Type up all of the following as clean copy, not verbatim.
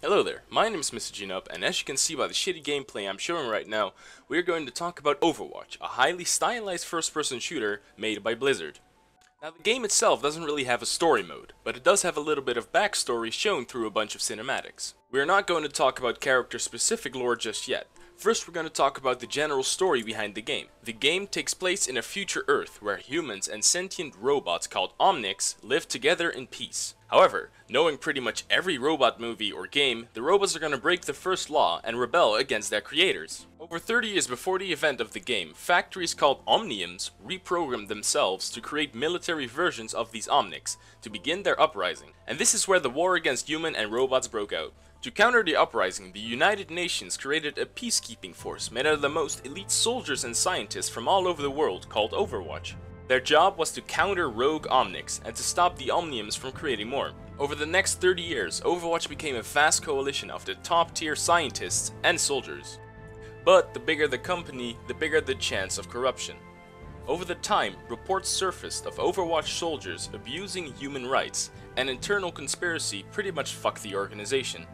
Hello there, my name is Mr. Up, and as you can see by the shitty gameplay I'm showing right now, we are going to talk about Overwatch, a highly stylized first-person shooter made by Blizzard. Now the game itself doesn't really have a story mode, but it does have a little bit of backstory shown through a bunch of cinematics. We are not going to talk about character-specific lore just yet. First we're going to talk about the general story behind the game. The game takes place in a future Earth where humans and sentient robots called Omnics live together in peace. However, knowing pretty much every robot movie or game, the robots are going to break the first law and rebel against their creators. Over 30 years before the event of the game, factories called Omniums reprogrammed themselves to create military versions of these Omnics to begin their uprising. And this is where the war against human and robots broke out. To counter the uprising, the United Nations created a peacekeeping force made out of the most elite soldiers and scientists from all over the world called Overwatch. Their job was to counter rogue Omnics and to stop the Omniums from creating more. Over the next 30 years, Overwatch became a vast coalition of the top tier scientists and soldiers. But the bigger the company, the bigger the chance of corruption. Over the time, reports surfaced of Overwatch soldiers abusing human rights, and internal conspiracy pretty much fucked the organization.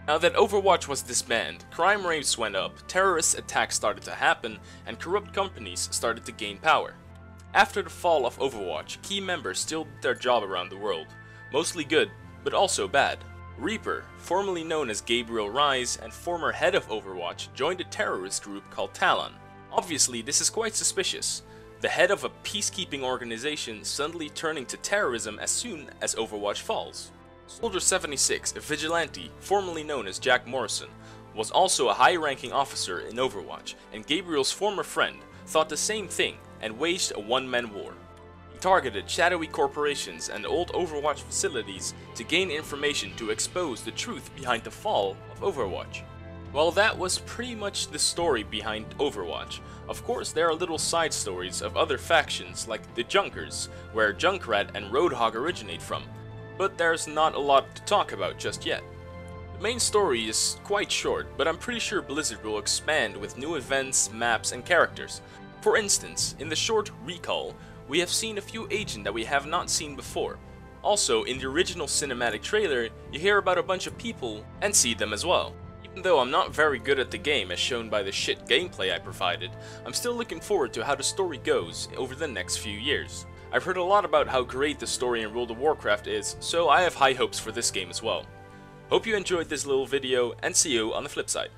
Now that Overwatch was disbanded, crime rates went up, terrorist attacks started to happen, and corrupt companies started to gain power. After the fall of Overwatch, key members still did their job around the world. Mostly good, but also bad. Reaper, formerly known as Gabriel Rise and former head of Overwatch, joined a terrorist group called Talon. Obviously, this is quite suspicious. The head of a peacekeeping organization suddenly turning to terrorism as soon as Overwatch falls. Soldier 76, a vigilante, formerly known as Jack Morrison, was also a high-ranking officer in Overwatch, and Gabriel's former friend thought the same thing and waged a one-man war. He targeted shadowy corporations and old Overwatch facilities to gain information to expose the truth behind the fall of Overwatch. Well, that was pretty much the story behind Overwatch. Of course, there are little side stories of other factions like the Junkers, where Junkrat and Roadhog originate from, but there's not a lot to talk about just yet. The main story is quite short, but I'm pretty sure Blizzard will expand with new events, maps, and characters. For instance, in the short Recall, we have seen a few agents that we have not seen before. Also, in the original cinematic trailer, you hear about a bunch of people and see them as well. Even though I'm not very good at the game as shown by the shit gameplay I provided, I'm still looking forward to how the story goes over the next few years. I've heard a lot about how great the story in World of Warcraft is, so I have high hopes for this game as well. Hope you enjoyed this little video, and see you on the flip side.